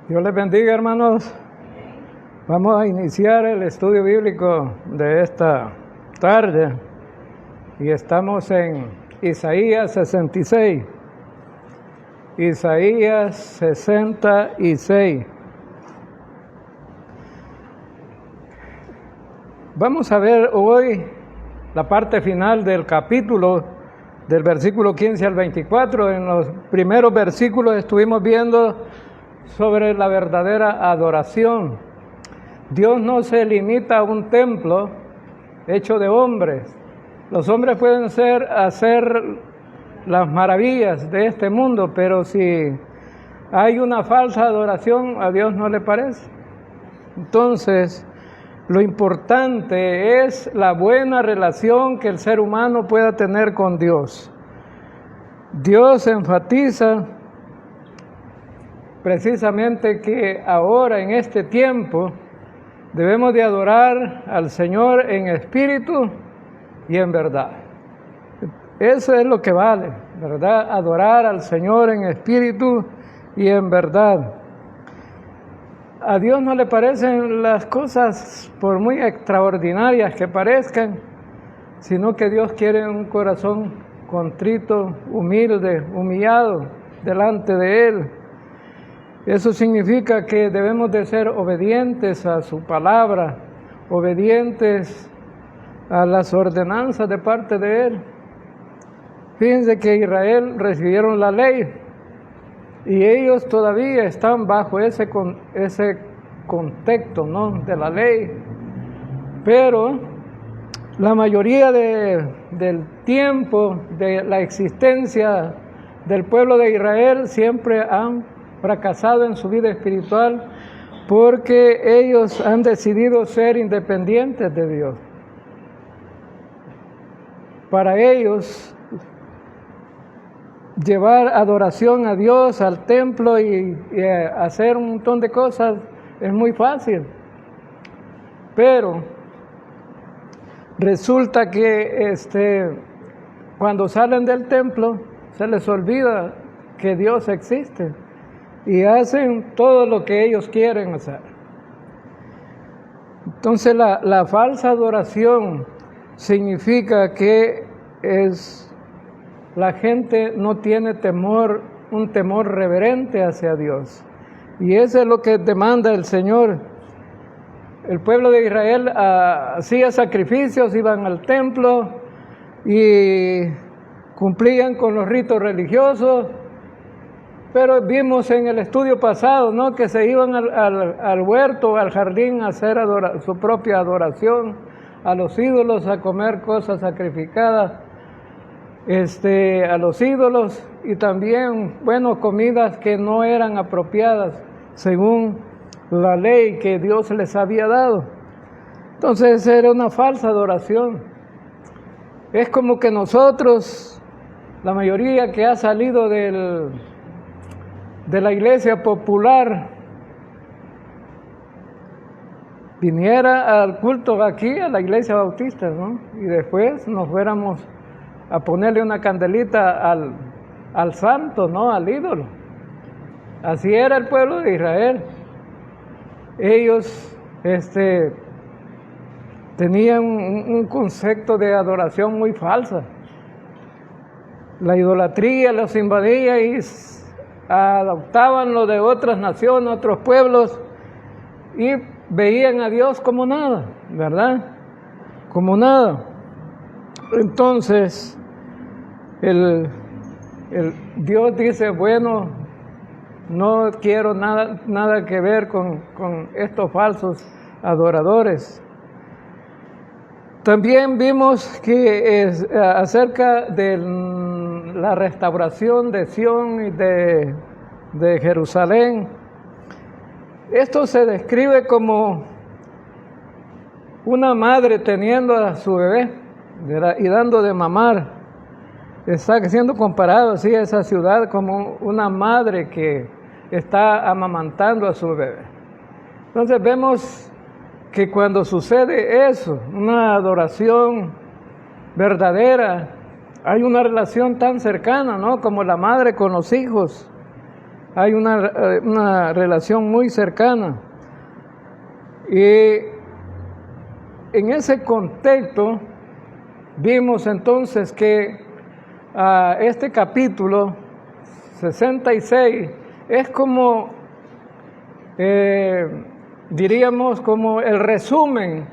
Dios les bendiga, hermanos. Vamos a iniciar el estudio bíblico de esta tarde y estamos en Isaías 66. Isaías 66. Vamos a ver hoy la parte final del capítulo, del versículo 15 al 24. En los primeros versículos estuvimos viendo sobre la verdadera adoración. Dios no se limita a un templo hecho de hombres. Los hombres pueden hacer las maravillas de este mundo, pero si hay una falsa adoración, a Dios no le parece. Entonces, lo importante es la buena relación que el ser humano pueda tener con Dios. Dios enfatiza precisamente que ahora en este tiempo debemos de adorar al Señor en espíritu y en verdad. Eso es lo que vale, ¿verdad? Adorar al Señor en espíritu y en verdad. A Dios no le parecen las cosas por muy extraordinarias que parezcan, sino que Dios quiere un corazón contrito, humilde, humillado delante de Él. Eso significa que debemos de ser obedientes a su palabra, obedientes a las ordenanzas de parte de Él. Fíjense que Israel recibieron la ley y ellos todavía están bajo ese contexto, ¿no?, de la ley. Pero la mayoría del tiempo de la existencia del pueblo de Israel siempre han fracasado en su vida espiritual porque ellos han decidido ser independientes de Dios. Para ellos, llevar adoración a Dios al templo y hacer un montón de cosas es muy fácil. Pero resulta que cuando salen del templo se les olvida que Dios existe y hacen todo lo que ellos quieren hacer. Entonces la falsa adoración significa que la gente no tiene temor, un temor reverente hacia Dios. Y eso es lo que demanda el Señor. El pueblo de Israel hacía sacrificios, iban al templo y cumplían con los ritos religiosos. Pero vimos en el estudio pasado, ¿no?, que se iban al huerto, al jardín a hacer su propia adoración a los ídolos, a comer cosas sacrificadas a los ídolos y también, comidas que no eran apropiadas según la ley que Dios les había dado. Entonces era una falsa adoración. Es como que nosotros, la mayoría que ha salido de la iglesia popular, viniera al culto aquí a la iglesia bautista, ¿no?, y después nos fuéramos a ponerle una candelita al santo, ¿no?, al ídolo. Así era el pueblo de Israel. Ellos tenían un concepto de adoración muy falsa. La idolatría los invadía y adoptaban lo de otras naciones, otros pueblos, y veían a Dios como nada, ¿verdad? Como nada. Entonces, Dios dice, bueno, no quiero nada que ver con estos falsos adoradores. También vimos que acerca de la restauración de Sión y de Jerusalén, esto se describe como una madre teniendo a su bebé y dando de mamar. Está siendo comparado así a esa ciudad como una madre que está amamantando a su bebé. Entonces vemos que cuando sucede eso, una adoración verdadera, hay una relación tan cercana, ¿no?, como la madre con los hijos. hay una relación muy cercana. Y en ese contexto vimos entonces que este capítulo 66 es como, diríamos, como el resumen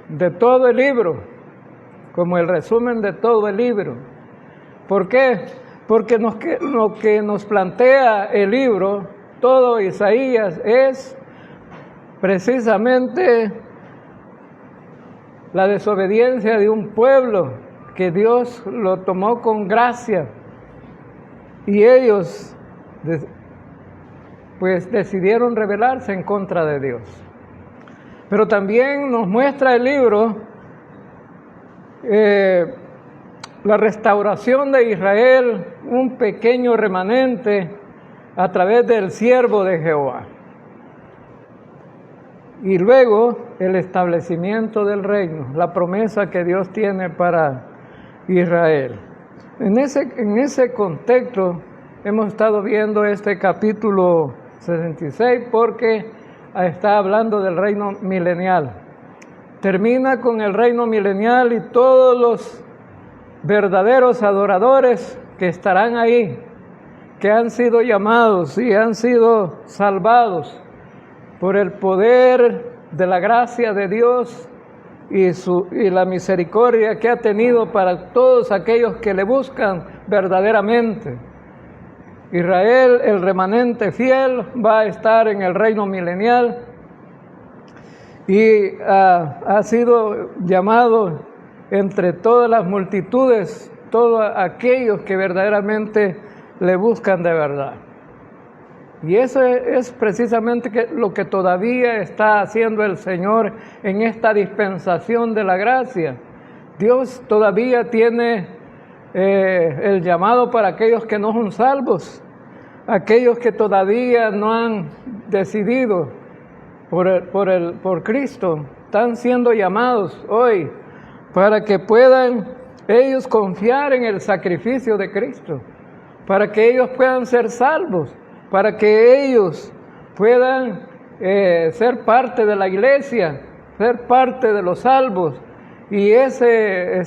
de todo el libro, como el resumen de todo el libro. ¿Por qué? Porque lo que nos plantea el libro, todo Isaías, es precisamente la desobediencia de un pueblo que Dios lo tomó con gracia y ellos pues decidieron rebelarse en contra de Dios. Pero también nos muestra el libro la restauración de Israel, un pequeño remanente a través del siervo de Jehová. Y luego el establecimiento del reino, la promesa que Dios tiene para Israel. En ese contexto hemos estado viendo este capítulo 66 porque está hablando del reino milenial. Termina con el reino milenial y todos los verdaderos adoradores que estarán ahí, que han sido llamados y han sido salvados por el poder de la gracia de Dios y la misericordia que ha tenido para todos aquellos que le buscan verdaderamente. Israel, el remanente fiel, va a estar en el reino milenial y ha sido llamado entre todas las multitudes, todos aquellos que verdaderamente le buscan de verdad. Y eso es precisamente lo que todavía está haciendo el Señor en esta dispensación de la gracia. Dios todavía tiene el llamado para aquellos que no son salvos, aquellos que todavía no han decidido por Cristo, están siendo llamados hoy para que puedan ellos confiar en el sacrificio de Cristo, para que ellos puedan ser salvos, para que ellos puedan ser parte de la iglesia, ser parte de los salvos, y ese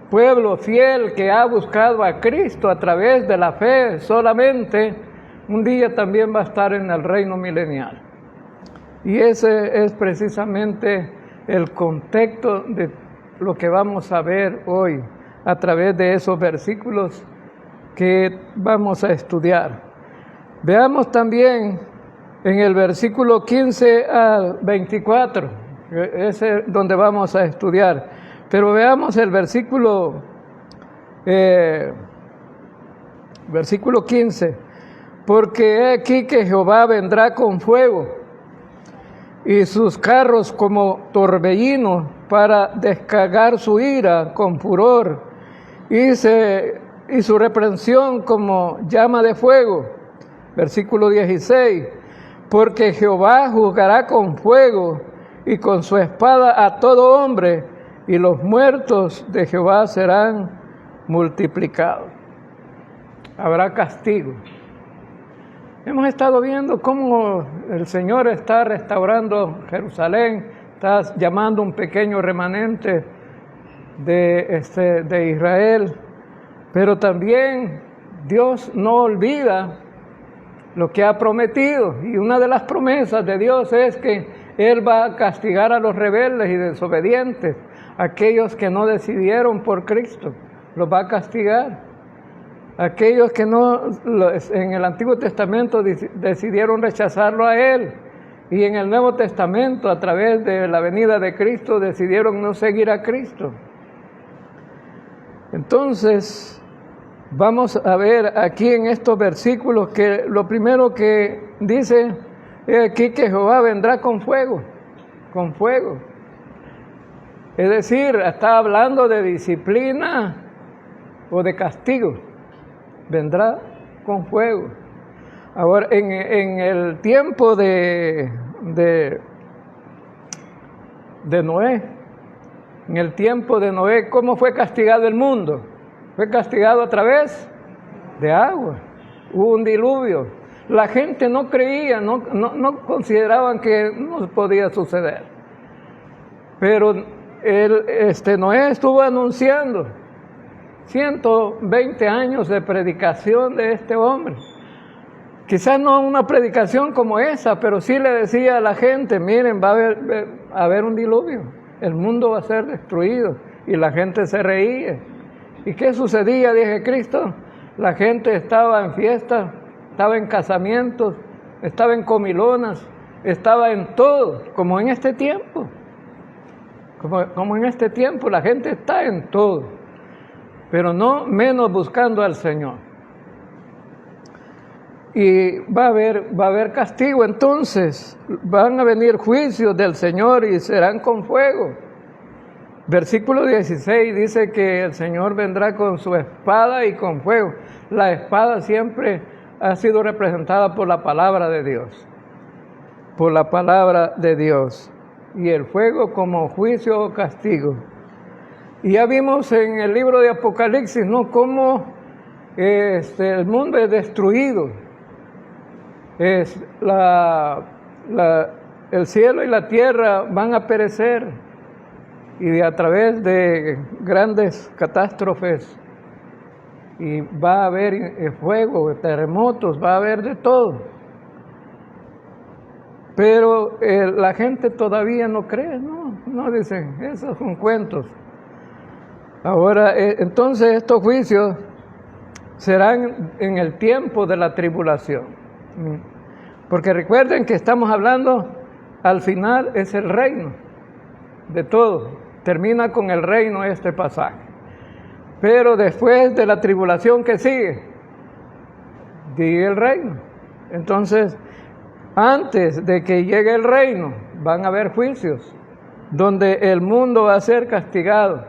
pueblo fiel que ha buscado a Cristo a través de la fe solamente, un día también va a estar en el reino milenial. Y ese es precisamente el contexto de lo que vamos a ver hoy a través de esos versículos que vamos a estudiar. Veamos también en el versículo 15 al 24, ese es donde vamos a estudiar, pero veamos el versículo 15, porque he aquí que Jehová vendrá con fuego y sus carros como torbellino para descargar su ira con furor y su reprensión como llama de fuego. Versículo 16, porque Jehová juzgará con fuego y con su espada a todo hombre, y los muertos de Jehová serán multiplicados. Habrá castigo. Hemos estado viendo cómo el Señor está restaurando Jerusalén, está llamando un pequeño remanente de Israel, pero también Dios no olvida lo que ha prometido, y una de las promesas de Dios es que Él va a castigar a los rebeldes y desobedientes, aquellos que no decidieron por Cristo, los va a castigar. Aquellos que en el Antiguo Testamento decidieron rechazarlo a Él, y en el Nuevo Testamento, a través de la venida de Cristo, decidieron no seguir a Cristo. Entonces, vamos a ver aquí en estos versículos que lo primero que dice es aquí que Jehová vendrá con fuego, con fuego. Es decir, está hablando de disciplina o de castigo. Vendrá con fuego. Ahora, en el tiempo de Noé, en el tiempo de Noé, ¿cómo fue castigado el mundo? Fue castigado a través de agua. hubo un diluvio. La gente no creía, no consideraban que no podía suceder. Pero Noé estuvo anunciando 120 años de predicación de este hombre. Quizás no una predicación como esa, pero sí le decía a la gente, miren, va a haber un diluvio, el mundo va a ser destruido, y la gente se reía. ¿Y qué sucedía? Dije, Cristo, la gente estaba en fiestas, estaba en casamientos, estaba en comilonas, estaba en todo, como en este tiempo. Como en este tiempo, la gente está en todo, pero no menos buscando al Señor. Y va a haber castigo, entonces van a venir juicios del Señor y serán con fuego. Versículo 16 dice que el Señor vendrá con su espada y con fuego. La espada siempre ha sido representada por la palabra de Dios, por la palabra de Dios, y el fuego como juicio o castigo. Y ya vimos en el libro de Apocalipsis, ¿no?, cómo el mundo es destruido. El cielo y la tierra van a perecer, y a través de grandes catástrofes, y va a haber fuego, terremotos, va a haber de todo. Pero la gente todavía no cree, no dicen, esos son cuentos. Ahora, entonces estos juicios serán en el tiempo de la tribulación. Porque recuerden que estamos hablando, al final es el reino de todo. Termina con el reino este pasaje. Pero después de la tribulación que sigue, sigue el reino. Entonces, antes de que llegue el reino, van a haber juicios, donde el mundo va a ser castigado.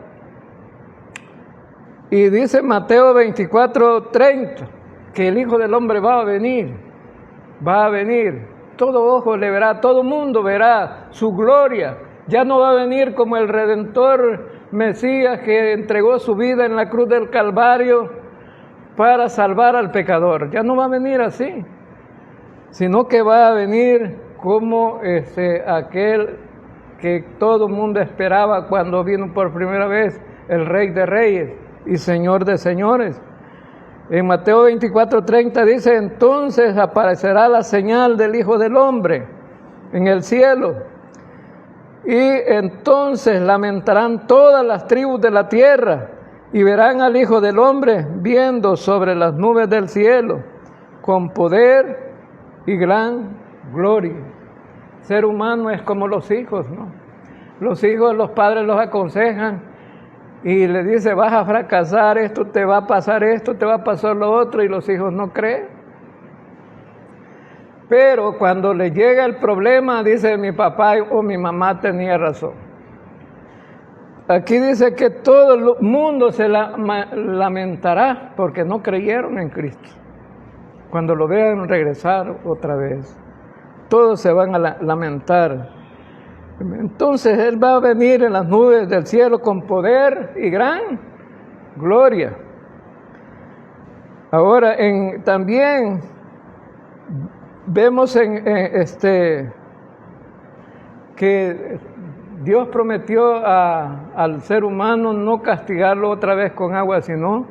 Y dice Mateo 24:30, que el Hijo del Hombre va a venir, todo ojo le verá, todo mundo verá su gloria. Ya no va a venir como el Redentor Mesías que entregó su vida en la cruz del Calvario para salvar al pecador. Ya no va a venir así, sino que va a venir como aquel que todo el mundo esperaba cuando vino por primera vez, el Rey de Reyes y Señor de Señores. En Mateo 24:30 dice, entonces aparecerá la señal del Hijo del Hombre en el cielo, y entonces lamentarán todas las tribus de la tierra, y verán al Hijo del Hombre viendo sobre las nubes del cielo, con poder y gran gloria. Ser humano es como los hijos, ¿no? Los hijos, los padres los aconsejan y le dice, vas a fracasar, esto te va a pasar, esto te va a pasar lo otro, y los hijos no creen. Pero cuando le llega el problema, dice, mi papá o mi mamá tenía razón. Aquí dice que todo el mundo se lamentará porque no creyeron en Cristo. Cuando lo vean regresar otra vez, todos se van a lamentar. Entonces Él va a venir en las nubes del cielo con poder y gran gloria. Ahora, también vemos que Dios prometió al ser humano no castigarlo otra vez con agua, sino,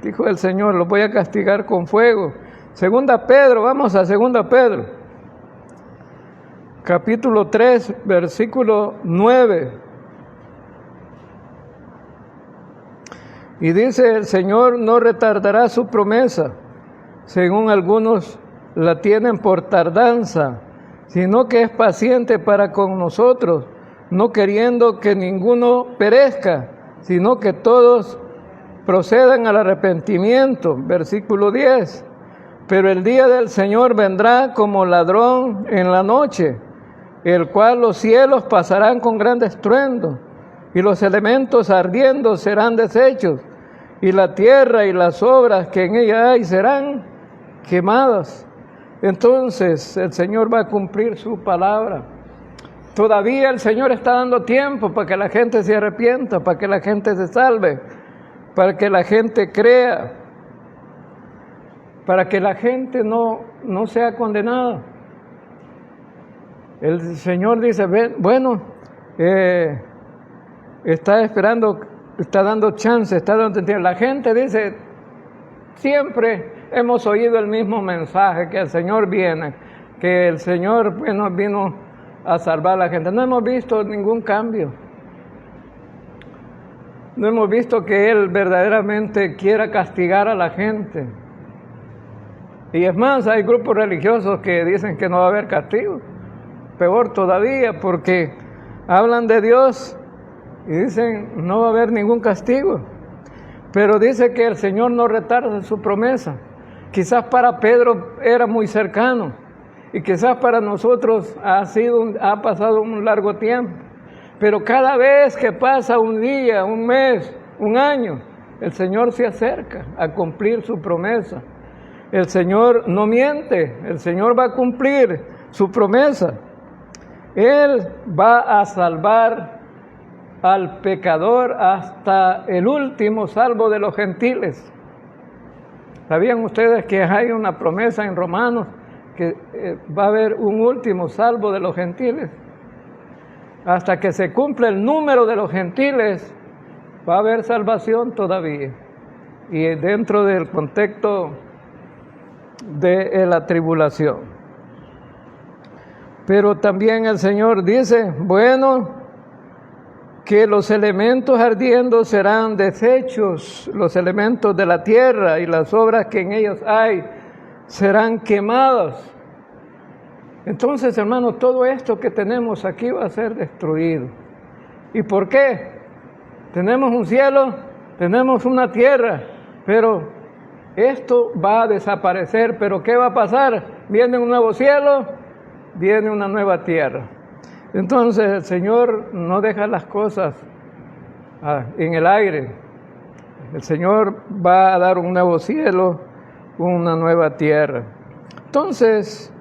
dijo el Señor, lo voy a castigar con fuego. Segunda Pedro, vamos a Segunda Pedro, capítulo 3, versículo 9. Y dice, el Señor no retardará su promesa, según algunos la tienen por tardanza, sino que es paciente para con nosotros, no queriendo que ninguno perezca, sino que todos procedan al arrepentimiento. Versículo 10. Pero el día del Señor vendrá como ladrón en la noche, el cual los cielos pasarán con gran estruendo, y los elementos ardiendo serán deshechos, y la tierra y las obras que en ella hay serán quemadas. Entonces el Señor va a cumplir su palabra. Todavía el Señor está dando tiempo para que la gente se arrepienta, para que la gente se salve, para que la gente crea. para que la gente no sea condenada. El Señor dice, bueno, está esperando, está dando chance, está dando tiempo. La gente dice, siempre hemos oído el mismo mensaje, que el Señor viene, que el Señor vino a salvar a la gente. No hemos visto ningún cambio. No hemos visto que Él verdaderamente quiera castigar a la gente. Y es más, hay grupos religiosos que dicen que no va a haber castigo. Peor todavía, porque hablan de Dios y dicen no va a haber ningún castigo. Pero dice que el Señor no retarda su promesa. Quizás para Pedro era muy cercano y quizás para nosotros ha pasado un largo tiempo. Pero cada vez que pasa un día, un mes, un año, el Señor se acerca a cumplir su promesa. El Señor no miente, el Señor va a cumplir su promesa. Él va a salvar al pecador hasta el último salvo de los gentiles. ¿Sabían ustedes que hay una promesa en Romanos que va a haber un último salvo de los gentiles? Hasta que se cumpla el número de los gentiles, va a haber salvación todavía. Y dentro del contexto de la tribulación. Pero también el Señor dice, bueno, que los elementos ardiendo serán desechos, los elementos de la tierra y las obras que en ellos hay serán quemados. Entonces, hermanos, todo esto que tenemos aquí va a ser destruido. ¿Y por qué? Tenemos un cielo, tenemos una tierra, pero esto va a desaparecer. ¿Pero qué va a pasar? Viene un nuevo cielo, viene una nueva tierra. Entonces el Señor no deja las cosas en el aire. El Señor va a dar un nuevo cielo, una nueva tierra. Entonces,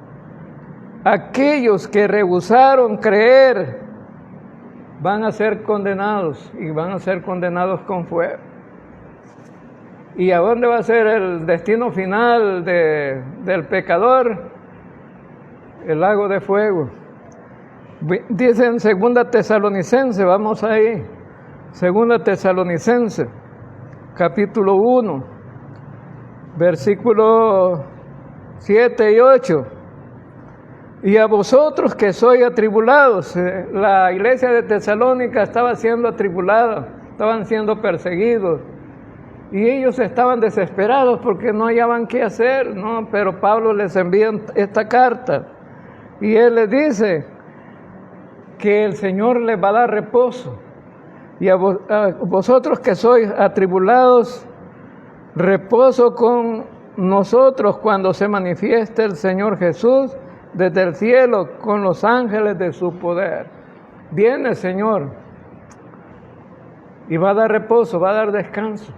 aquellos que rehusaron creer van a ser condenados y van a ser condenados con fuego. ¿Y a dónde va a ser el destino final del pecador? El lago de fuego. Dice en 2 Tesalonicenses, vamos ahí, 2 Tesalonicenses, capítulo 1, versículos 7 y 8. Y a vosotros que sois atribulados, la iglesia de Tesalónica estaba siendo atribulada, estaban siendo perseguidos, y ellos estaban desesperados porque no hallaban qué hacer, ¿no? Pero Pablo les envía esta carta, y él les dice que el Señor les va a dar reposo. Y a vosotros que sois atribulados, reposo con nosotros cuando se manifieste el Señor Jesús desde el cielo con los ángeles de su poder. Viene el Señor y va a dar reposo, va a dar descanso.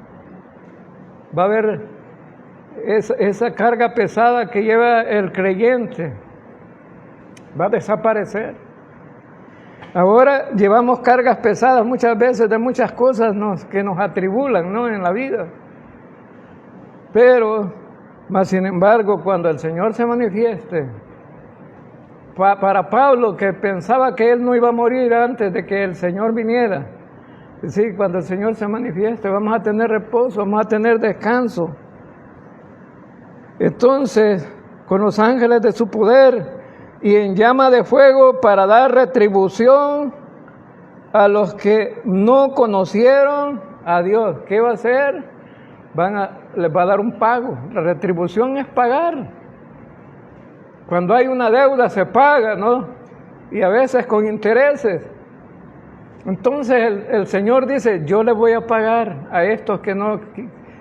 Va a haber esa carga pesada que lleva el creyente, va a desaparecer. Ahora llevamos cargas pesadas muchas veces de muchas cosas que nos atribulan, ¿no?, en la vida. Pero, más sin embargo, cuando el Señor se manifieste, para Pablo, que pensaba que él no iba a morir antes de que el Señor viniera, sí, cuando el Señor se manifieste, vamos a tener reposo, vamos a tener descanso. Entonces, con los ángeles de su poder y en llama de fuego para dar retribución a los que no conocieron a Dios. ¿Qué va a hacer? Les va a dar un pago. La retribución es pagar. Cuando hay una deuda se paga, ¿no? Y a veces con intereses. Entonces el Señor dice, yo les voy a pagar a estos que no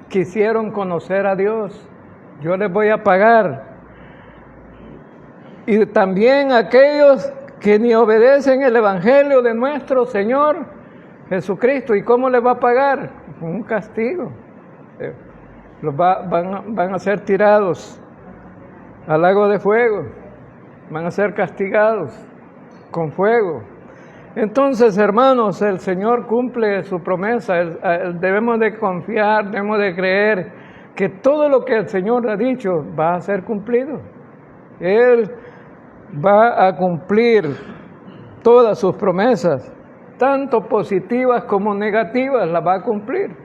quisieron conocer a Dios. Yo les voy a pagar. Y también aquellos que ni obedecen el Evangelio de nuestro Señor Jesucristo. ¿Y cómo les va a pagar? Con un castigo. Van a ser tirados al lago de fuego. Van a ser castigados con fuego. Entonces, hermanos, el Señor cumple su promesa. Debemos de confiar, debemos de creer que todo lo que el Señor ha dicho va a ser cumplido. Él va a cumplir todas sus promesas, tanto positivas como negativas, las va a cumplir.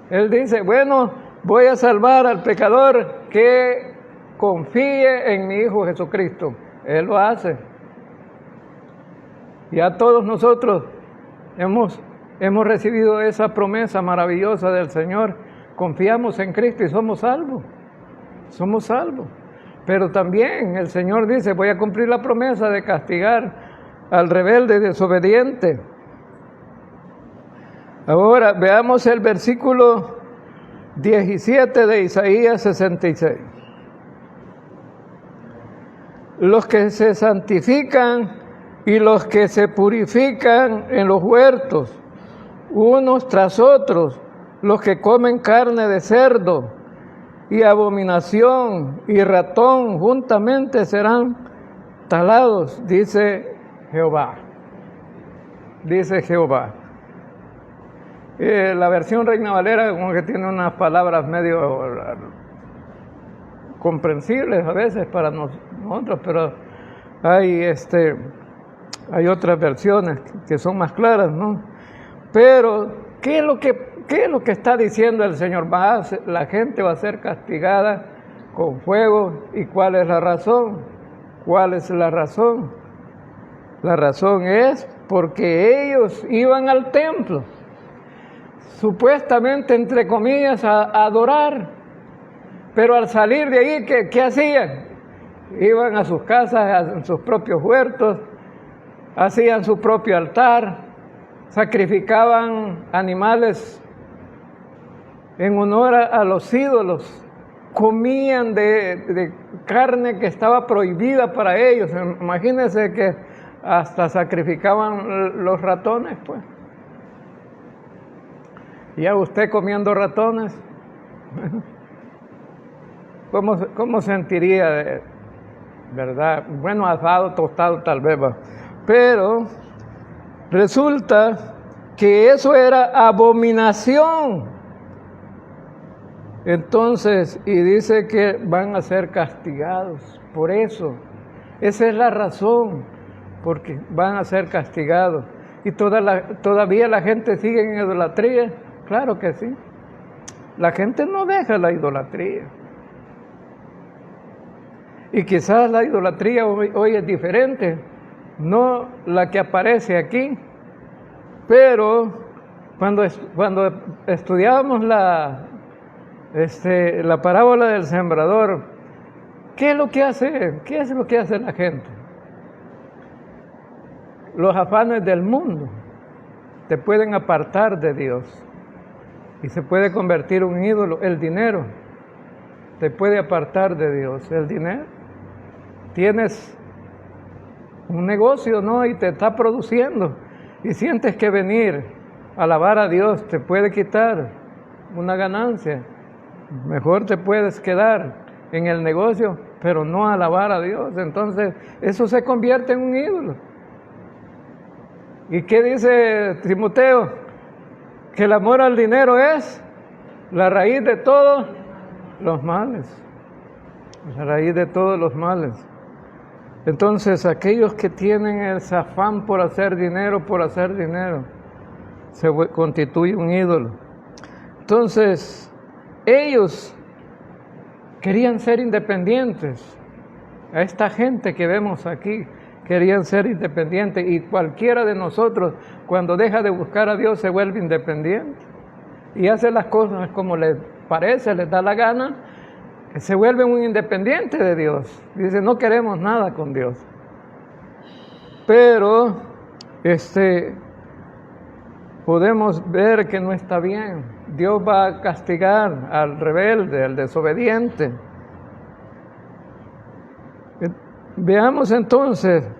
Él dice, bueno, voy a salvar al pecador que confíe en mi Hijo Jesucristo. Él lo hace. Ya todos nosotros hemos recibido esa promesa maravillosa del Señor. Confiamos en Cristo y somos salvos. Somos salvos. Pero también el Señor dice, voy a cumplir la promesa de castigar al rebelde y desobediente. Ahora veamos el versículo 17 de Isaías 66. Los que se santifican y los que se purifican en los huertos, unos tras otros, los que comen carne de cerdo y abominación y ratón juntamente serán talados, dice Jehová. Dice Jehová. La versión Reina Valera como que tiene unas palabras medio comprensibles a veces para nosotros, pero hay otras versiones que son más claras, ¿no? Pero, ¿qué es lo que está diciendo el Señor? La gente va a ser castigada con fuego. ¿Y cuál es la razón? ¿Cuál es la razón? La razón es porque ellos iban al templo, supuestamente, entre comillas, a adorar, pero al salir de ahí, ¿qué hacían? Iban a sus casas, a sus propios huertos, hacían su propio altar, sacrificaban animales en honor a los ídolos, comían de carne que estaba prohibida para ellos. Imagínense que hasta sacrificaban los ratones, pues. ¿Ya usted comiendo ratones? ¿Cómo sentiría, verdad? Bueno, asado, tostado tal vez va. Pero resulta que eso era abominación. Entonces, y dice que van a ser castigados por eso. Esa es la razón, porque van a ser castigados. ¿Y todavía la gente sigue en idolatría? Claro que sí. La gente no deja la idolatría. Y quizás la idolatría hoy es diferente, no la que aparece aquí, pero cuando estudiábamos la parábola del sembrador, ¿qué es lo que hace? ¿Qué es lo que hace la gente? Los afanes del mundo te pueden apartar de Dios y se puede convertir en un ídolo. El dinero te puede apartar de Dios. El dinero. Tienes un negocio, ¿no? Y te está produciendo y sientes que venir a alabar a Dios te puede quitar una ganancia. Mejor te puedes quedar en el negocio, pero no alabar a Dios. Entonces, eso se convierte en un ídolo. ¿Y qué dice Timoteo? Que el amor al dinero es la raíz de todos los males. La raíz de todos los males. Entonces, aquellos que tienen ese afán por hacer dinero, se constituye un ídolo. Entonces, ellos querían ser independientes. A esta gente que vemos aquí, querían ser independientes, y cualquiera de nosotros, cuando deja de buscar a Dios, se vuelve independiente y hace las cosas como les parece, les da la gana. Se vuelve un independiente de Dios. Dice, no queremos nada con Dios. Pero podemos ver que no está bien. Dios va a castigar al rebelde, al desobediente. Veamos entonces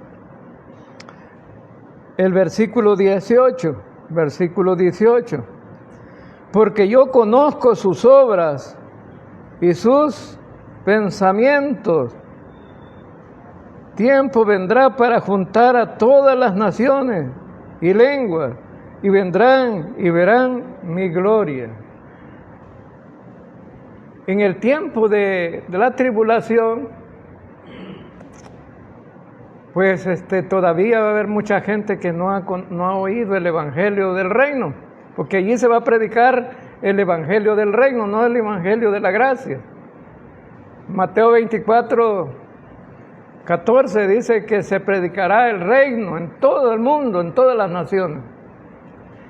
el versículo 18. Versículo 18. Porque yo conozco sus obras y sus pensamientos. Tiempo vendrá para juntar a todas las naciones y lenguas, y vendrán y verán mi gloria. en el tiempo de la tribulación, pues todavía va a haber mucha gente que no ha oído el Evangelio del Reino, porque allí se va a predicar el Evangelio del Reino, no el Evangelio de la gracia. Mateo 24:14 dice que se predicará el reino en todo el mundo, en todas las naciones.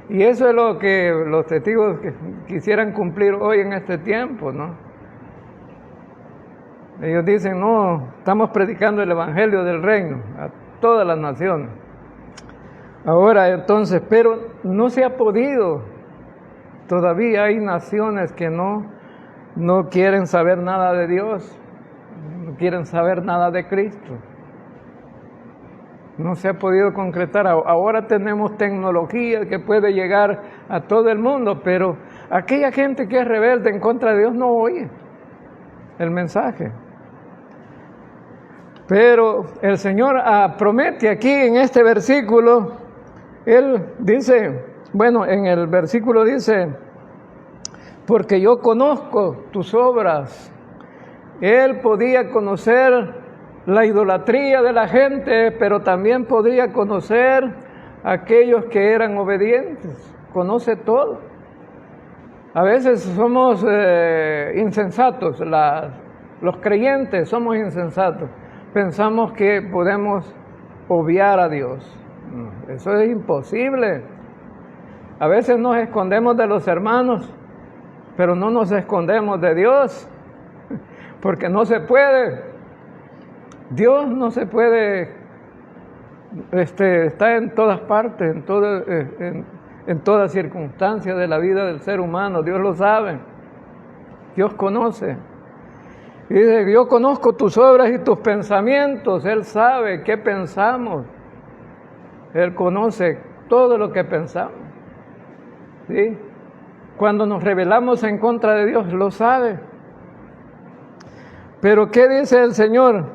Y eso es lo que los testigos quisieran cumplir hoy en este tiempo, ¿no? Ellos dicen, no, estamos predicando el Evangelio del reino a todas las naciones. Ahora entonces, pero no se ha podido. Todavía hay naciones que no quieren saber nada de Dios, no quieren saber nada de Cristo. No se ha podido concretar. Ahora tenemos tecnología que puede llegar a todo el mundo, pero aquella gente que es rebelde en contra de Dios no oye el mensaje. Pero el Señor promete aquí en este versículo, Él dice, bueno, en el versículo dice, porque yo conozco tus obras. Él podía conocer la idolatría de la gente, pero también podría conocer a aquellos que eran obedientes. Conoce todo. A veces somos insensatos, los creyentes somos insensatos. Pensamos que podemos obviar a Dios. Eso es imposible. A veces nos escondemos de los hermanos, pero no nos escondemos de Dios, porque no se puede. Dios no se puede, está en todas partes, en todas circunstancias de la vida del ser humano. Dios lo sabe, Dios conoce. Y dice, yo conozco tus obras y tus pensamientos. Él sabe qué pensamos. Él conoce todo lo que pensamos. ¿Sí? Cuando nos rebelamos en contra de Dios, lo sabe. Pero ¿qué dice el Señor?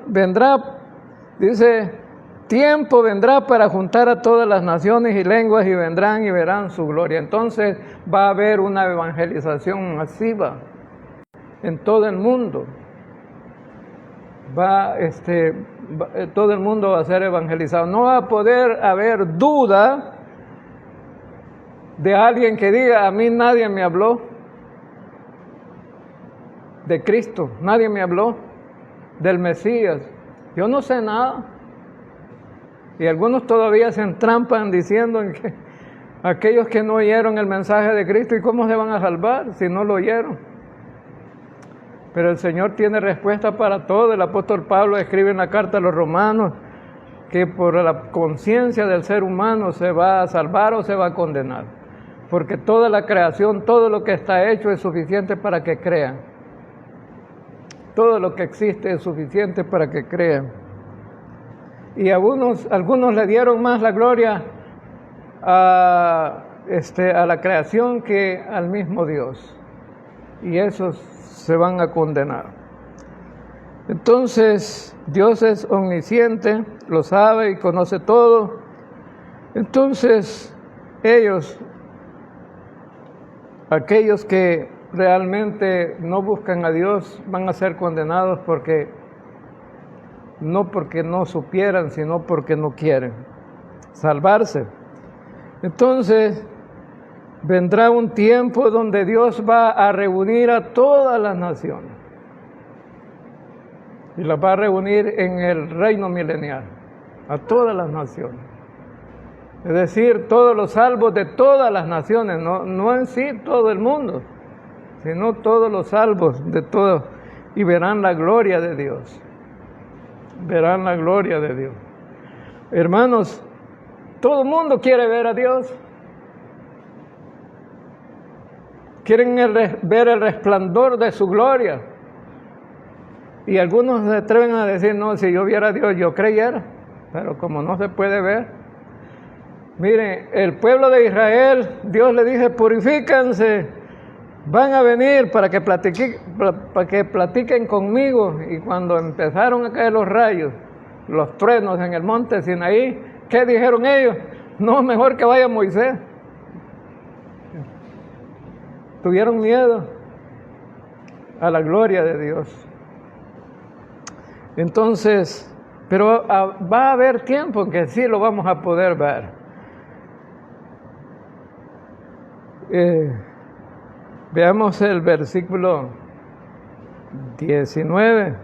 Dice, tiempo vendrá para juntar a todas las naciones y lenguas y vendrán y verán su gloria. Entonces va a haber una evangelización masiva en todo el mundo. Todo el mundo va a ser evangelizado. No va a poder haber duda de alguien que diga, a mí nadie me habló de Cristo, nadie me habló del Mesías, yo no sé nada. Y algunos todavía se entrampan diciendo que aquellos que no oyeron el mensaje de Cristo, ¿y cómo se van a salvar si no lo oyeron? Pero el Señor tiene respuesta para todo. El apóstol Pablo escribe en la carta a los romanos que por la conciencia del ser humano se va a salvar o se va a condenar. Porque toda la creación, todo lo que está hecho es suficiente para que crean. Todo lo que existe es suficiente para que crean. Y algunos le dieron más la gloria a la creación que al mismo Dios. Y esos se van a condenar. Entonces, Dios es omnisciente, lo sabe y conoce todo. Entonces, aquellos que realmente no buscan a Dios, van a ser condenados no porque no supieran, sino porque no quieren salvarse. Entonces, vendrá un tiempo donde Dios va a reunir a todas las naciones y las va a reunir en el reino milenial, a todas las naciones. Es decir, todos los salvos de todas las naciones, no en sí todo el mundo, sino todos los salvos de todos, y verán la gloria de Dios. Verán la gloria de Dios. Hermanos, todo el mundo quiere ver a Dios. Quieren ver el resplandor de su gloria. Y algunos se atreven a decir, no, si yo viera a Dios, yo creyera. Pero como no se puede ver. Miren, el pueblo de Israel, Dios le dice, purifíquense, van a venir para que platiquen conmigo. Y cuando empezaron a caer los rayos, los truenos en el monte Sinaí, ¿qué dijeron ellos? No, mejor que vaya Moisés. Tuvieron miedo. a la gloria de Dios. Entonces, pero va a haber tiempo en que sí lo vamos a poder ver. Veamos el versículo 19.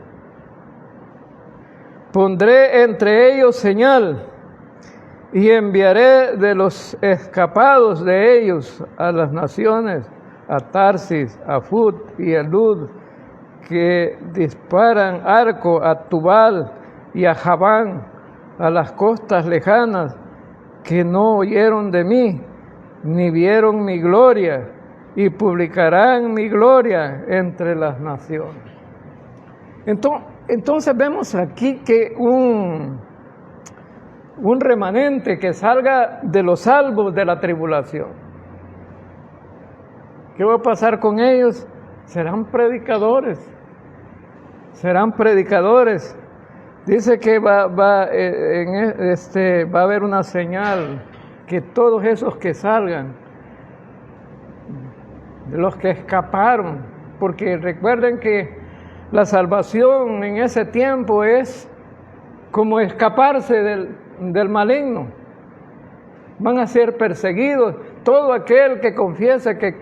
Pondré entre ellos señal y enviaré de los escapados de ellos a las naciones, a Tarsis, a Fut y a Lud, que disparan arco, a Tubal y a Javán, a las costas lejanas, que no oyeron de mí, ni vieron mi gloria, y publicarán mi gloria entre las naciones. Entonces vemos aquí que un remanente que salga de los salvos de la tribulación. ¿Qué va a pasar con ellos? Serán predicadores. Serán predicadores. Dice que va a haber una señal, que todos esos que salgan, de los que escaparon, porque recuerden que la salvación en ese tiempo es como escaparse del maligno. Van a ser perseguidos. Todo aquel que confiese que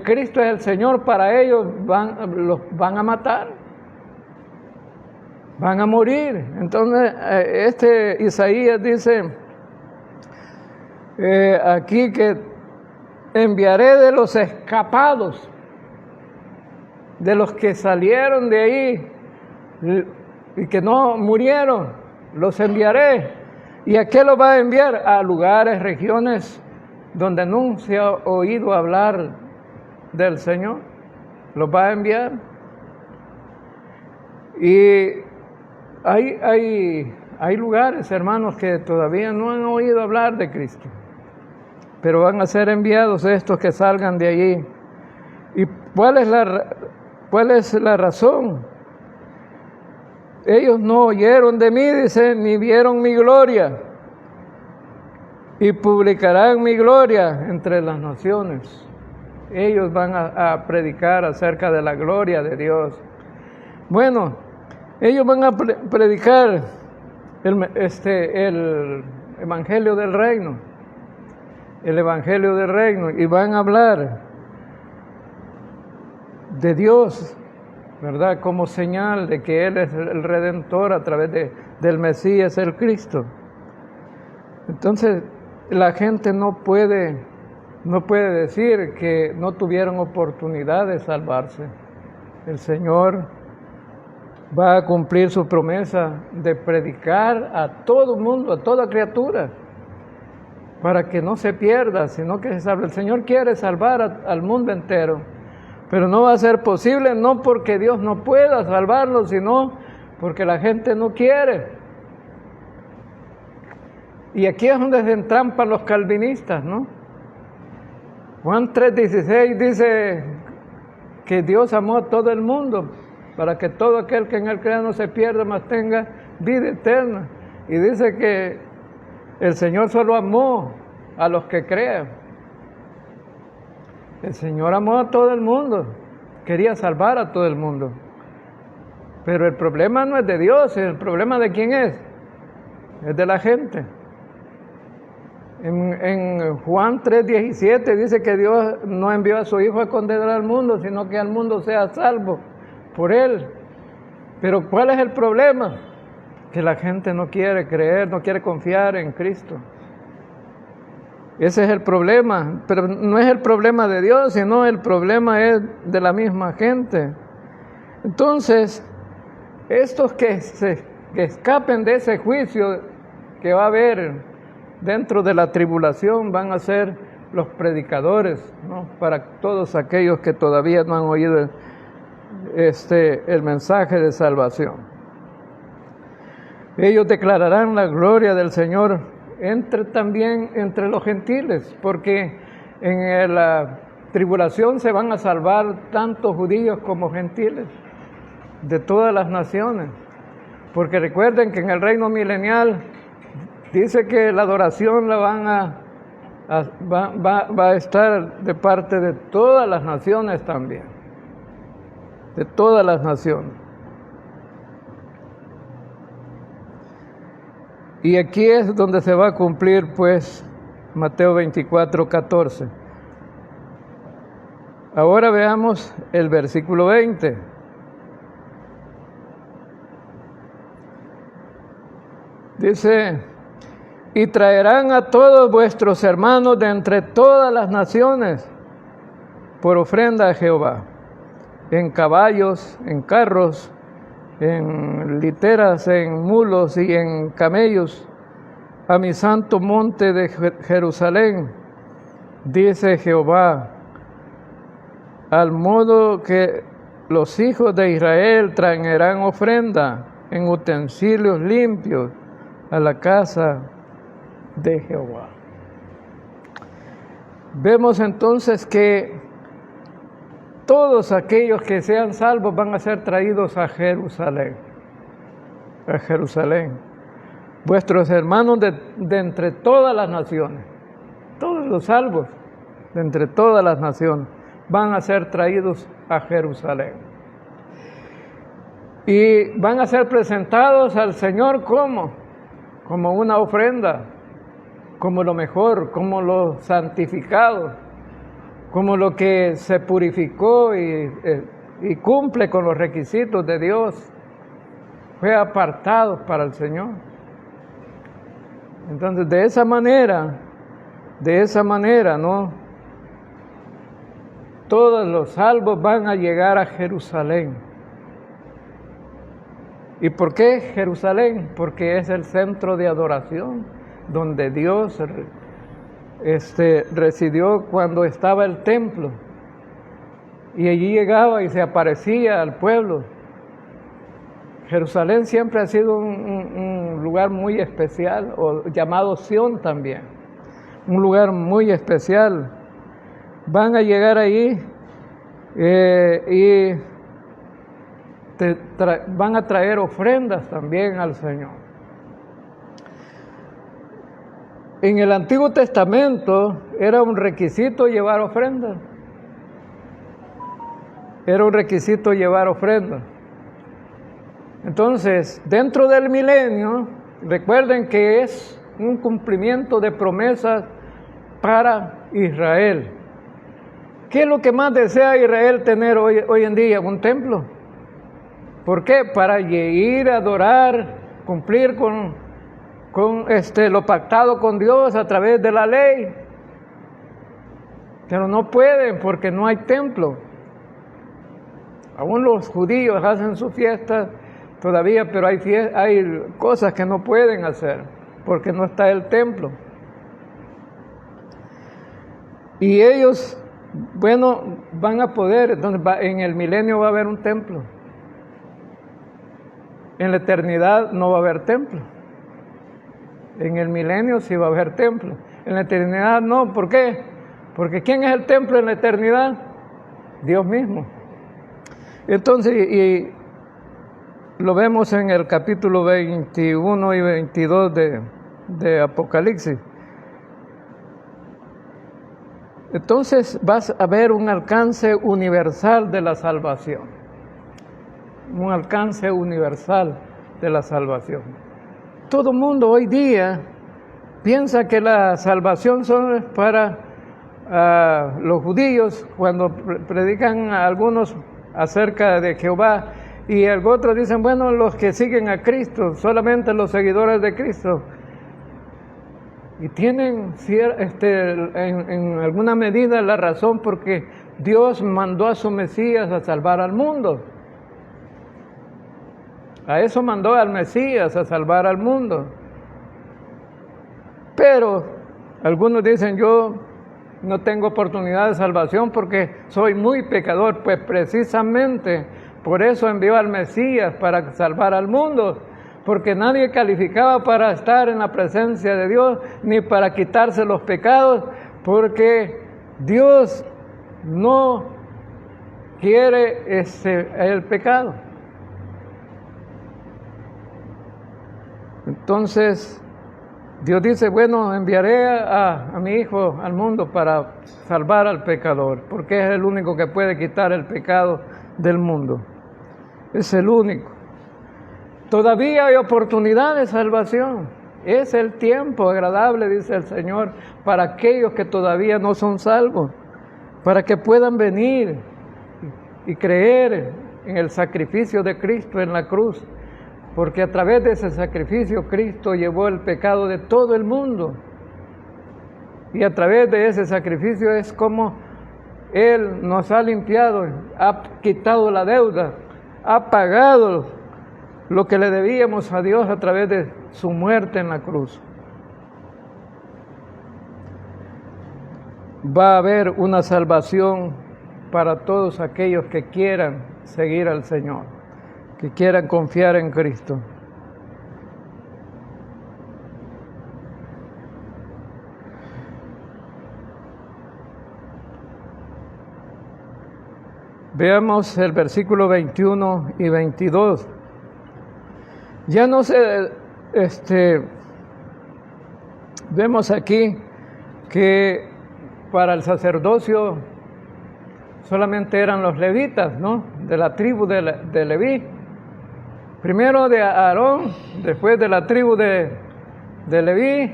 Cristo es el Señor, para ellos los van a matar, van a morir. Entonces Isaías dice aquí que enviaré de los escapados, de los que salieron de ahí y que no murieron, los enviaré. ¿Y a qué los va a enviar? A lugares, regiones donde no se ha oído hablar del Señor. Los va a enviar. Y hay lugares, hermanos, que todavía no han oído hablar de Cristo, pero van a ser enviados estos que salgan de allí. ¿Y cuál es la razón? Ellos no oyeron de mí, dice, ni vieron mi gloria, y publicarán mi gloria entre las naciones. Ellos van a predicar acerca de la gloria de Dios. Bueno, ellos van a predicar el Evangelio del Reino. El Evangelio del Reino, y van a hablar de Dios, ¿verdad? Como señal de que Él es el Redentor a través del Mesías, el Cristo. Entonces, la gente no puede decir que no tuvieron oportunidad de salvarse. El Señor va a cumplir su promesa de predicar a todo mundo, a toda criatura, para que no se pierda, sino que se salve. El Señor quiere salvar al mundo entero, pero no va a ser posible, no porque Dios no pueda salvarlo, sino porque la gente no quiere. Y aquí es donde se entrampan los calvinistas, ¿no? Juan 3:16 dice que Dios amó a todo el mundo, para que todo aquel que en Él crea no se pierda, mas tenga vida eterna. Y dice que el Señor solo amó a los que crean. El Señor amó a todo el mundo, quería salvar a todo el mundo. Pero el problema no es de Dios, el problema de quién es de la gente. En Juan 3:17 dice que Dios no envió a su Hijo a condenar al mundo, sino que al mundo sea salvo por Él. Pero ¿cuál es el problema? Que la gente no quiere creer, no quiere confiar en Cristo. Ese es el problema, pero no es el problema de Dios, sino el problema es de la misma gente. Entonces, estos que escapen de ese juicio que va a haber dentro de la tribulación van a ser los predicadores, ¿no? Para todos aquellos que todavía no han oído el mensaje de salvación. Ellos declararán la gloria del Señor también entre los gentiles, porque en la tribulación se van a salvar tanto judíos como gentiles de todas las naciones, porque recuerden que en el reino milenial dice que la adoración la va a estar de parte de todas las naciones también. de todas las naciones. Y aquí es donde se va a cumplir, pues, Mateo 24:14. Ahora veamos el versículo 20. Dice: y traerán a todos vuestros hermanos de entre todas las naciones por ofrenda a Jehová, en caballos, en carros, en literas, en mulos y en camellos, a mi santo monte de Jerusalén, dice Jehová, al modo que los hijos de Israel traerán ofrenda en utensilios limpios a la casa de Jehová. Vemos entonces que todos aquellos que sean salvos van a ser traídos a Jerusalén. A Jerusalén. Vuestros hermanos de entre todas las naciones, todos los salvos de entre todas las naciones, van a ser traídos a Jerusalén. Y van a ser presentados al Señor como una ofrenda, como lo mejor, como lo santificado, como lo que se purificó y cumple con los requisitos de Dios, fue apartado para el Señor. Entonces, de esa manera, ¿no? Todos los salvos van a llegar a Jerusalén. ¿Y por qué Jerusalén? Porque es el centro de adoración, donde Dios residió cuando estaba el templo. Y allí llegaba y se aparecía al pueblo. Jerusalén siempre ha sido un lugar muy especial, o llamado Sión también, un lugar muy especial. Van a llegar ahí y van a traer ofrendas también al Señor. En el Antiguo Testamento era un requisito llevar ofrendas. Era un requisito llevar ofrendas. Entonces, dentro del milenio, recuerden que es un cumplimiento de promesas para Israel. ¿Qué es lo que más desea Israel tener hoy en día? Un templo. ¿Por qué? Para ir a adorar, cumplir con lo pactado con Dios a través de la ley. Pero no pueden porque no hay templo. Aún los judíos hacen sus fiestas todavía, pero hay cosas que no pueden hacer porque no está el templo. Y ellos, bueno, van a poder, entonces en el milenio va a haber un templo. En la eternidad no va a haber templo. En el milenio sí va a haber templo. En la eternidad no. ¿Por qué? Porque ¿quién es el templo en la eternidad? Dios mismo. Entonces, y lo vemos en el capítulo 21 y 22 de Apocalipsis. Entonces vas a ver un alcance universal de la salvación. Un alcance universal de la salvación. Todo el mundo hoy día piensa que la salvación son para los judíos cuando predican a algunos acerca de Jehová, y otros dicen, bueno, los que siguen a Cristo, solamente los seguidores de Cristo. Y tienen en alguna medida la razón, porque Dios mandó a su Mesías a salvar al mundo. A eso mandó al Mesías, a salvar al mundo. Pero algunos dicen, yo no tengo oportunidad de salvación porque soy muy pecador. Pues precisamente por eso envió al Mesías, para salvar al mundo, porque nadie calificaba para estar en la presencia de Dios, ni para quitarse los pecados, porque Dios no quiere el pecado. Entonces, Dios dice, bueno, enviaré a mi Hijo al mundo para salvar al pecador, porque es el único que puede quitar el pecado del mundo. Es el único. Todavía hay oportunidad de salvación. Es el tiempo agradable, dice el Señor, para aquellos que todavía no son salvos, para que puedan venir y creer en el sacrificio de Cristo en la cruz, porque a través de ese sacrificio Cristo llevó el pecado de todo el mundo, y a través de ese sacrificio es como Él nos ha limpiado, ha quitado la deuda, ha pagado lo que le debíamos a Dios a través de su muerte en la cruz. Va a haber una salvación para todos aquellos que quieran seguir al Señor, que quieran confiar en Cristo. Veamos el versículo 21 y 22. Ya no se, vemos aquí que para el sacerdocio solamente eran los levitas, ¿no? De la tribu de Leví. Primero de Aarón, después de la tribu de Leví,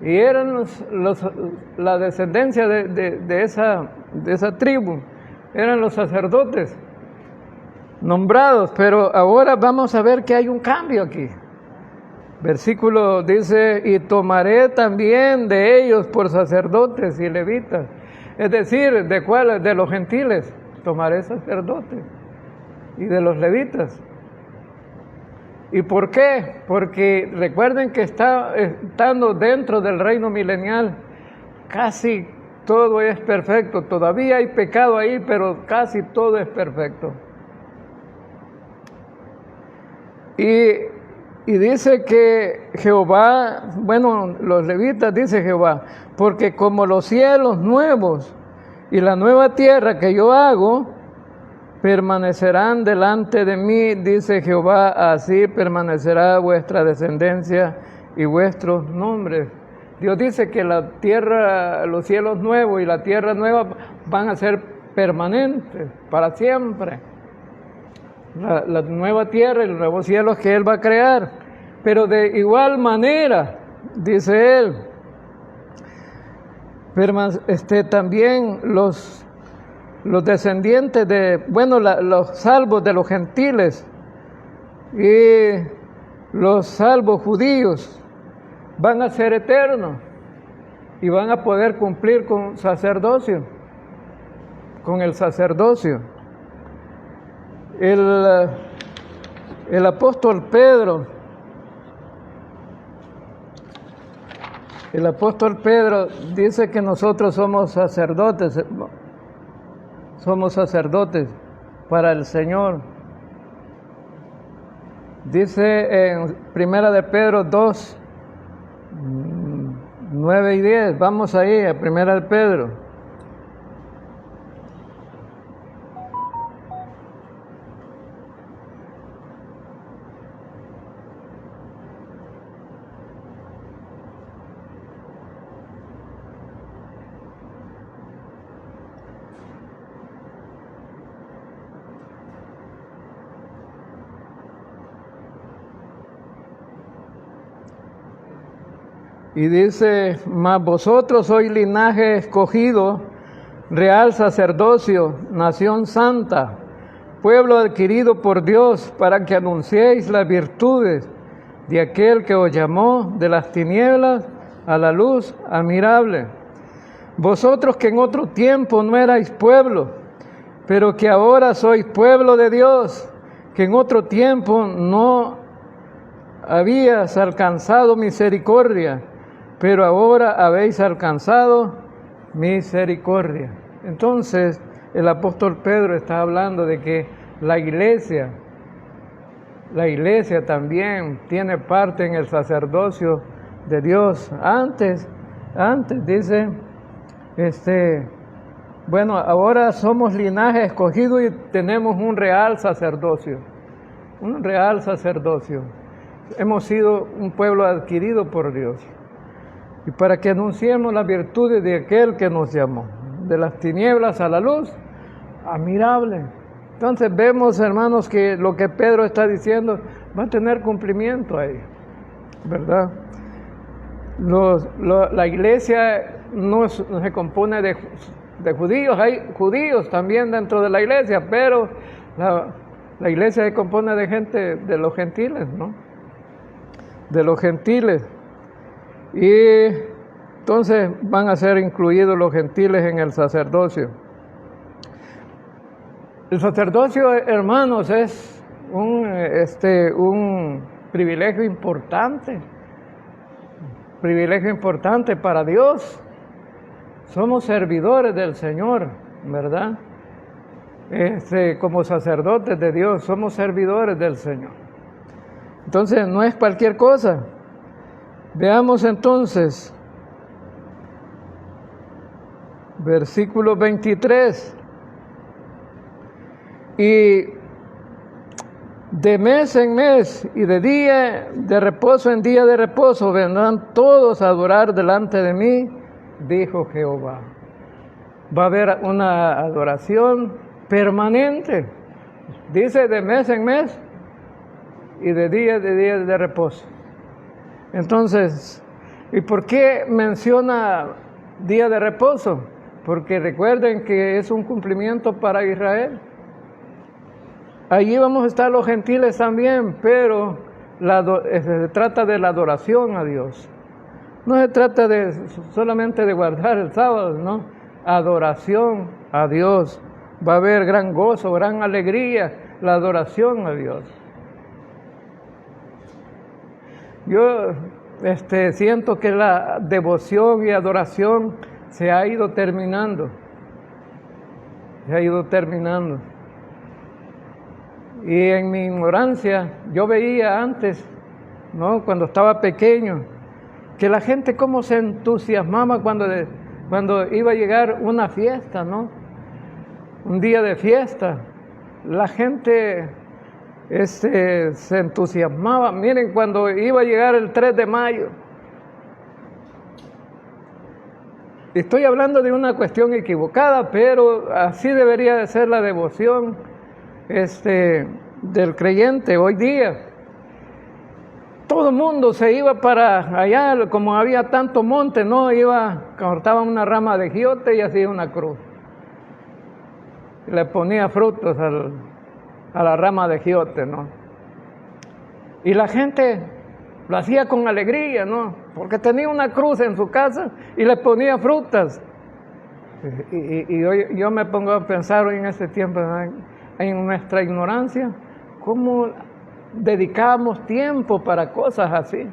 y eran la descendencia de esa tribu, eran los sacerdotes nombrados, pero ahora vamos a ver que hay un cambio aquí. Versículo dice, y tomaré también de ellos por sacerdotes y levitas. Es decir, ¿de cuáles? De los gentiles tomaré sacerdotes y de los levitas. ¿Y por qué? Porque recuerden que estando dentro del reino milenial, casi todo es perfecto. Todavía hay pecado ahí, pero casi todo es perfecto. Y dice que Jehová, bueno, los levitas dice Jehová, porque como los cielos nuevos y la nueva tierra que yo hago, permanecerán delante de mí, dice Jehová, así permanecerá vuestra descendencia y vuestros nombres. Dios dice que la tierra, los cielos nuevos y la tierra nueva van a ser permanentes para siempre. La nueva tierra y los nuevos cielos que Él va a crear. Pero de igual manera, dice Él, también los descendientes los salvos de los gentiles y los salvos judíos van a ser eternos y van a poder cumplir con el sacerdocio. El apóstol Pedro dice que nosotros somos sacerdotes para el Señor. Dice en 1 de Pedro 2, 9 y 10, vamos ahí a 1 de Pedro. Y dice, mas vosotros sois linaje escogido, real sacerdocio, nación santa, pueblo adquirido por Dios, para que anunciéis las virtudes de aquel que os llamó de las tinieblas a la luz admirable. Vosotros que en otro tiempo no erais pueblo, pero que ahora sois pueblo de Dios, que en otro tiempo no habías alcanzado misericordia, pero ahora habéis alcanzado misericordia. Entonces, el apóstol Pedro está hablando de que la iglesia también tiene parte en el sacerdocio de Dios. Antes dice, ahora somos linaje escogido y tenemos un real sacerdocio. Hemos sido un pueblo adquirido por Dios. Y para que anunciemos las virtudes de aquel que nos llamó, de las tinieblas a la luz admirable. Entonces vemos, hermanos, que lo que Pedro está diciendo va a tener cumplimiento ahí, ¿verdad? La iglesia no se compone de judíos, hay judíos también dentro de la iglesia, pero la iglesia se compone de gente, de los gentiles, ¿no? De los gentiles. Y entonces van a ser incluidos los gentiles en el sacerdocio. El sacerdocio, hermanos, es un privilegio importante para Dios. Somos servidores del Señor, ¿verdad? Como sacerdotes de Dios, somos servidores del Señor. Entonces, no es cualquier cosa. Veamos entonces, versículo 23. Y de mes en mes y de día de reposo en día de reposo vendrán todos a adorar delante de mí, dijo Jehová. Va a haber una adoración permanente, dice de mes en mes y de día de reposo. Entonces, ¿y por qué menciona día de reposo? Porque recuerden que es un cumplimiento para Israel. Allí vamos a estar los gentiles también, pero se trata de la adoración a Dios. No se trata solamente de guardar el sábado, ¿no? Adoración a Dios. Va a haber gran gozo, gran alegría, la adoración a Dios. Yo siento que la devoción y adoración se ha ido terminando. Y en mi ignorancia, yo veía antes, ¿no? Cuando estaba pequeño, que la gente cómo se entusiasmaba cuando iba a llegar una fiesta, ¿no? Un día de fiesta. La gente se entusiasmaba. Miren, cuando iba a llegar el 3 de mayo. Estoy hablando de una cuestión equivocada, pero así debería de ser la devoción del creyente hoy día. Todo el mundo se iba para allá, como había tanto monte, ¿no? Cortaban una rama de giote y hacía una cruz. Le ponía frutos a la rama de giote, ¿no? Y la gente lo hacía con alegría, ¿no? Porque tenía una cruz en su casa y le ponía frutas. Y yo me pongo a pensar hoy en este tiempo, ¿no? En nuestra ignorancia, cómo dedicamos tiempo para cosas así.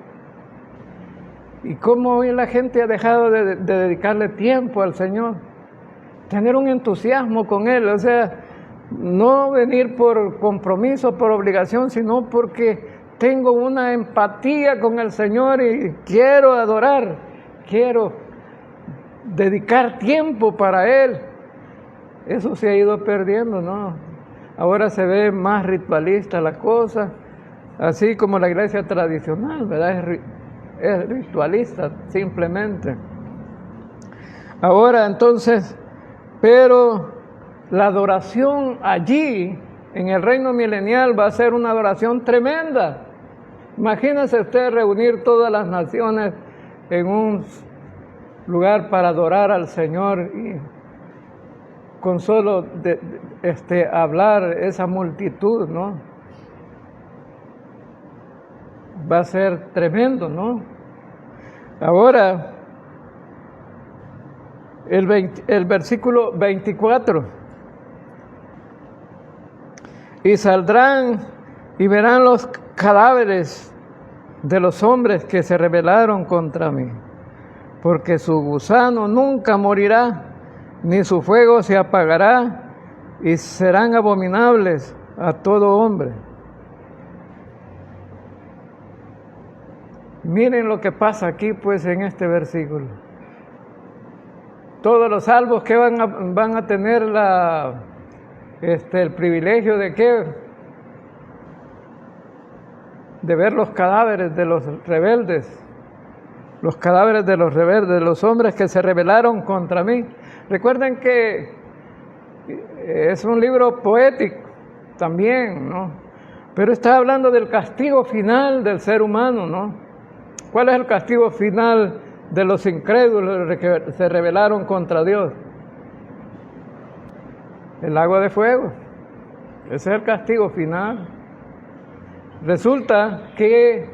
Y cómo hoy la gente ha dejado de dedicarle tiempo al Señor. Tener un entusiasmo con Él, o sea, no venir por compromiso, por obligación, sino porque tengo una empatía con el Señor y quiero adorar, quiero dedicar tiempo para Él. Eso se ha ido perdiendo, ¿no? Ahora se ve más ritualista la cosa, así como la iglesia tradicional, ¿verdad? Es ritualista simplemente. Ahora entonces, pero la adoración allí, en el reino milenial, va a ser una adoración tremenda. Imagínense usted reunir todas las naciones en un lugar para adorar al Señor y con solo hablar esa multitud, ¿no? Va a ser tremendo, ¿no? Ahora, el versículo 24. Y saldrán y verán los cadáveres de los hombres que se rebelaron contra mí, porque su gusano nunca morirá, ni su fuego se apagará, y serán abominables a todo hombre. Miren lo que pasa aquí, pues, en este versículo. Todos los salvos que van a tener el privilegio de ¿qué? De ver los cadáveres de los rebeldes. Los cadáveres de los rebeldes, de los hombres que se rebelaron contra mí. Recuerden que es un libro poético, también, ¿no? Pero está hablando del castigo final del ser humano, ¿no? ¿Cuál es el castigo final de los incrédulos que se rebelaron contra Dios? El lago de fuego. Ese es el castigo final. Resulta que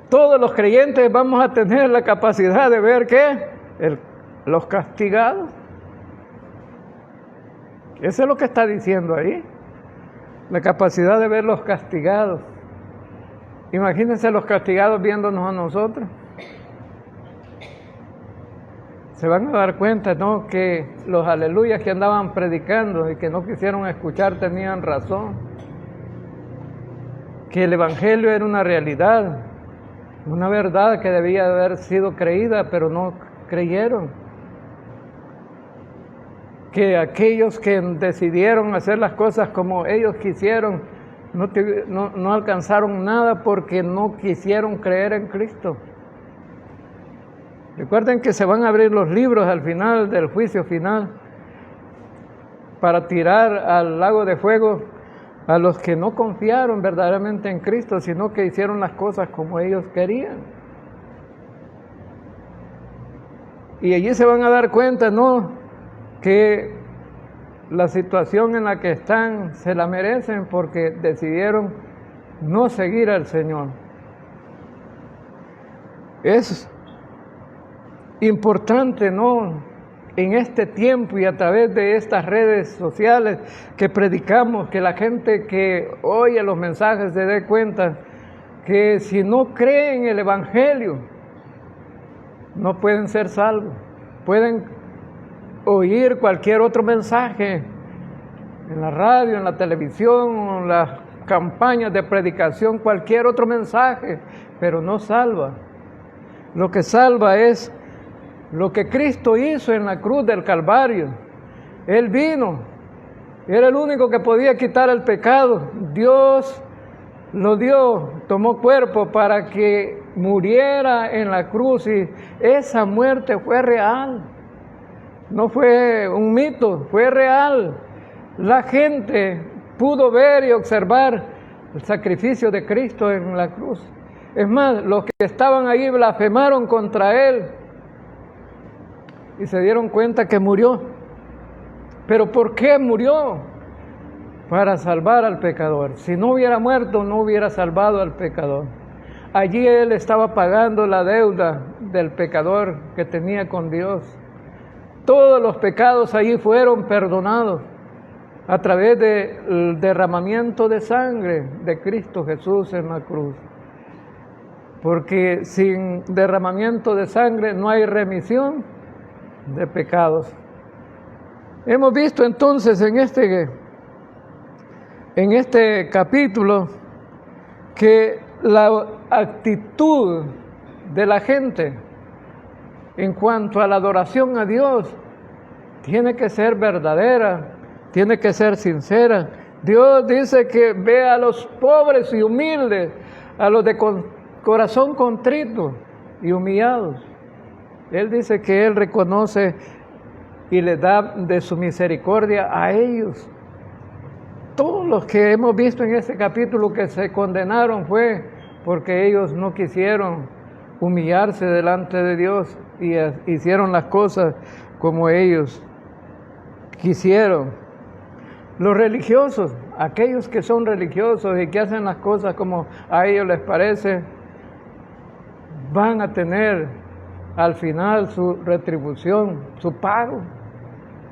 todos los creyentes vamos a tener la capacidad de ver ¿qué? Los castigados. Eso es lo que está diciendo ahí. La capacidad de ver los castigados. Imagínense los castigados viéndonos a nosotros. Se van a dar cuenta, ¿no?, que los aleluyas que andaban predicando y que no quisieron escuchar tenían razón. Que el evangelio era una realidad, una verdad que debía haber sido creída, pero no creyeron. Que aquellos que decidieron hacer las cosas como ellos quisieron, no alcanzaron nada porque no quisieron creer en Cristo. Recuerden que se van a abrir los libros al final del juicio final para tirar al lago de fuego a los que no confiaron verdaderamente en Cristo, sino que hicieron las cosas como ellos querían. Y allí se van a dar cuenta, ¿no?, que la situación en la que están se la merecen porque decidieron no seguir al Señor. Es importante, ¿no?, en este tiempo y a través de estas redes sociales que predicamos, que la gente que oye los mensajes se dé cuenta que si no creen el evangelio no pueden ser salvos. Pueden oír cualquier otro mensaje en la radio, en la televisión, en las campañas de predicación, cualquier otro mensaje, pero no salva. Lo que salva es lo que Cristo hizo en la cruz del Calvario. Él vino, era el único que podía quitar el pecado. Dios lo dio, tomó cuerpo para que muriera en la cruz, y esa muerte fue real. No fue un mito, fue real. La gente pudo ver y observar el sacrificio de Cristo en la cruz. Es más, los que estaban ahí blasfemaron contra Él y se dieron cuenta que murió. ¿Pero por qué murió? Para salvar al pecador. Si no hubiera muerto, no hubiera salvado al pecador. Allí Él estaba pagando la deuda del pecador que tenía con Dios. Todos los pecados allí fueron perdonados a través del derramamiento de sangre de Cristo Jesús en la cruz. Porque sin derramamiento de sangre no hay remisión de pecados. Hemos visto entonces en este capítulo que la actitud de la gente en cuanto a la adoración a Dios tiene que ser verdadera, tiene que ser sincera. Dios dice que ve a los pobres y humildes, a los de corazón contrito y humillados. Él dice que Él reconoce y le da de su misericordia a ellos. Todos los que hemos visto en este capítulo que se condenaron fue porque ellos no quisieron humillarse delante de Dios y hicieron las cosas como ellos quisieron. Los religiosos, aquellos que son religiosos y que hacen las cosas como a ellos les parece, van a tener al final su retribución, su pago,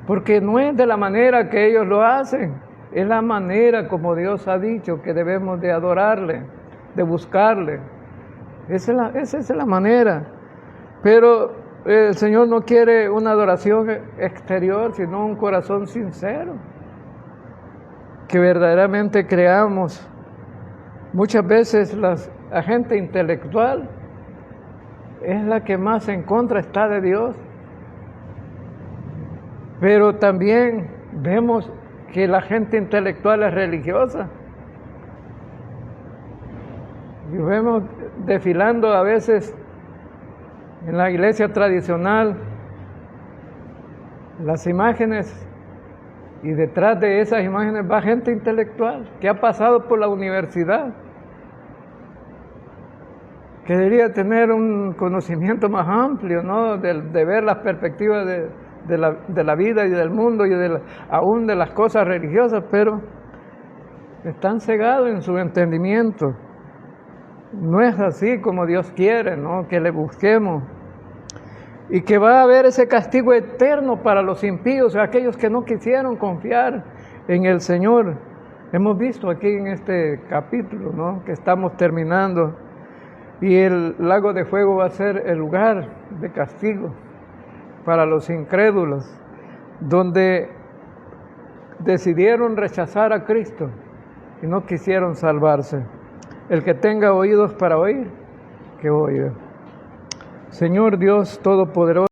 porque no es de la manera que ellos lo hacen, es la manera como Dios ha dicho que debemos de adorarle, de buscarle. Esa es la manera. Pero el Señor no quiere una adoración exterior, sino un corazón sincero, que verdaderamente creamos. Muchas veces la gente intelectual es la que más en contra está de Dios, pero también vemos que la gente intelectual es religiosa. Y vemos desfilando a veces en la iglesia tradicional las imágenes Y detrás de esas imágenes va gente intelectual que ha pasado por la universidad, que debería tener un conocimiento más amplio, ¿no? de ver las perspectivas de la vida y del mundo y aún de las cosas religiosas, pero están cegados en su entendimiento. No es así como Dios quiere, ¿no? Que le busquemos. Y que va a haber ese castigo eterno para los impíos, aquellos que no quisieron confiar en el Señor. Hemos visto aquí en este capítulo, ¿no? Que estamos terminando. Y el lago de fuego va a ser el lugar de castigo para los incrédulos, donde decidieron rechazar a Cristo y no quisieron salvarse. El que tenga oídos para oír, que oiga. Señor Dios Todopoderoso,